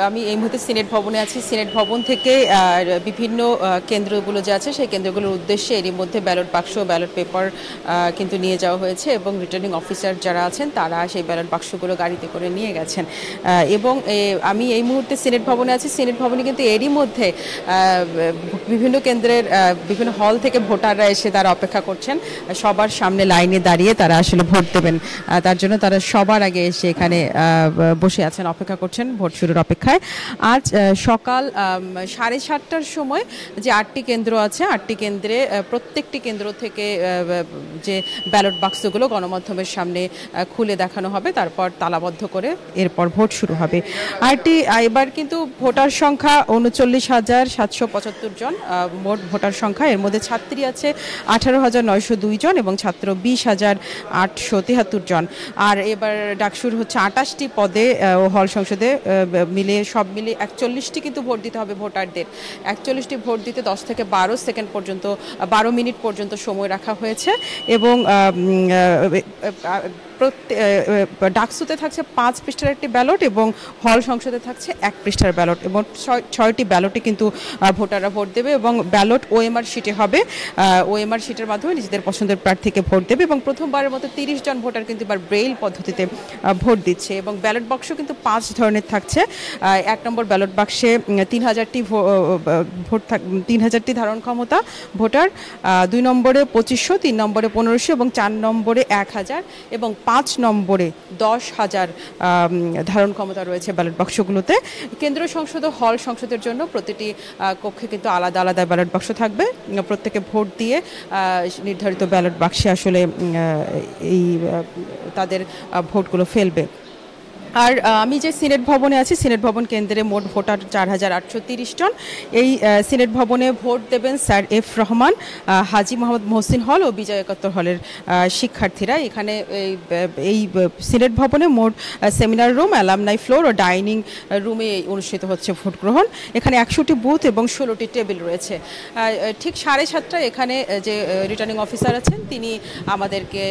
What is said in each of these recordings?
আমি এই মুহূর্তে সিনেট ভবনে আছি। সিনেট ভবন থেকে বিভিন্ন কেন্দ্রগুলো যে আছে সেই কেন্দ্রগুলোর উদ্দেশ্যে এরই মধ্যে ব্যালট বাক্স, ব্যালট পেপার কিন্তু নিয়ে যাওয়া হয়েছে এবং রিটার্নিং অফিসার যারা আছেন তারা সেই ব্যালট বাক্সগুলো গাড়িতে করে নিয়ে গেছেন। এবং আমি এই মুহূর্তে সিনেট ভবনে আছি। সিনেট ভবনে কিন্তু এরই মধ্যে বিভিন্ন কেন্দ্রের বিভিন্ন হল থেকে ভোটাররা এসে তারা অপেক্ষা করছেন, সবার সামনে লাইনে দাঁড়িয়ে তারা আসলে ভোট দেবেন। তার জন্য তারা সবার আগে এসে এখানে বসে আছেন, অপেক্ষা করছেন ভোট শুরুর অপেক্ষায়। আজ সকাল 7:30টার সময় যে 8টি কেন্দ্র আছে, 8টি কেন্দ্রে প্রত্যেকটি কেন্দ্র থেকে যে ব্যালট বাক্সগুলো গণমাধ্যমের সামনে খুলে দেখানো হবে, তারপর তালাবদ্ধ করে এরপর ভোট শুরু হবে। এবার কিন্তু ভোটার সংখ্যা 39,775 জন মোট ভোটার সংখ্যা। এর মধ্যে ছাত্রী আছে 18,902 জন এবং ছাত্র 20,873 জন। আর এবার ডাকসুর হচ্ছে 28টি পদে ও হল সংসদে সব মিলে 41টি কিন্তু ভোট দিতে হবে ভোটারদের। 41টি ভোট দিতে 10 থেকে 12 মিনিট পর্যন্ত সময় রাখা হয়েছে এবং ডাকসুতে থাকছে 5 পৃষ্ঠার একটি ব্যালট এবং হল সংসদে থাকছে 1 পৃষ্ঠার ব্যালট এবং 6টি ব্যালটে কিন্তু ভোটাররা ভোট দেবে এবং ব্যালট ওএমআর শিটে হবে। ওএমআর শিটের মাধ্যমে নিজেদের পছন্দের প্রার্থীকে ভোট দেবে এবং প্রথমবারের মতো 30 জন ভোটার কিন্তু এবার ব্রেইল পদ্ধতিতে ভোট দিচ্ছে এবং ব্যালট বাক্স কিন্তু 5 ধরনের থাকছে। 1 নম্বর ব্যালট বাক্সে 3,000টি ধারণ ক্ষমতা ভোটার, 2 নম্বরে 2500, 3 নম্বরে 1500 এবং 4 নম্বরে 1000 এবং 5 নম্বরে 10,000 ধারণ ক্ষমতা রয়েছে ব্যালট বাক্সগুলোতে। কেন্দ্রীয় সংসদ ও হল সংসদের জন্য প্রতিটি কক্ষে কিন্তু আলাদা আলাদা ব্যালট বাক্স থাকবে। প্রত্যেকে ভোট দিয়ে নির্ধারিত ব্যালট বাক্সে আসলে এই তাদের ভোটগুলো ফেলবে। আর আমি যে সিনেট ভবনে আছি, সিনেট ভবন কেন্দ্রে মোট ভোটার 4,830 জন। এই সিনেট ভবনে ভোট দেবেন স্যার এফ রহমান, হাজি মোহাম্মদ মহসিন হল ও বিজয় একাত্তর হলের শিক্ষার্থীরা। এখানে এই সিনেট ভবনে মোট সেমিনার রুম, অ্যালামনাই ফ্লোর ও ডাইনিং রুমে অনুষ্ঠিত হচ্ছে ভোট গ্রহণ। এখানে 100টি বুথ এবং 16টি টেবিল রয়েছে। ঠিক 7:30টায় এখানে যে রিটার্নিং অফিসার আছেন তিনি আমাদেরকে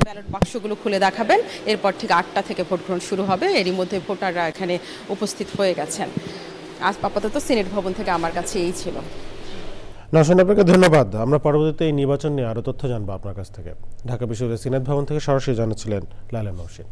ব্যালট বাক্সগুলো খুলে দেখাবেন। এরপর ঠিক 8টা থেকে ভোট গ্রহণ শুরু হবে। এরই মধ্যে ভোটাররা এখানে উপস্থিত হয়ে গেছেন। আজ আপাতত সিনেট ভবন থেকে আমার কাছে এই ছিল। নওশিন, আপনাকে ধন্যবাদ। আমরা পরবর্তীতে এই নির্বাচন নিয়ে আরও তথ্য জানবো আপনার কাছ থেকে। ঢাকা বিশ্ববিদ্যালয়ের সিনেট ভবন থেকে সরাসরি জানাচ্ছিলেন লায়লা নওশিন।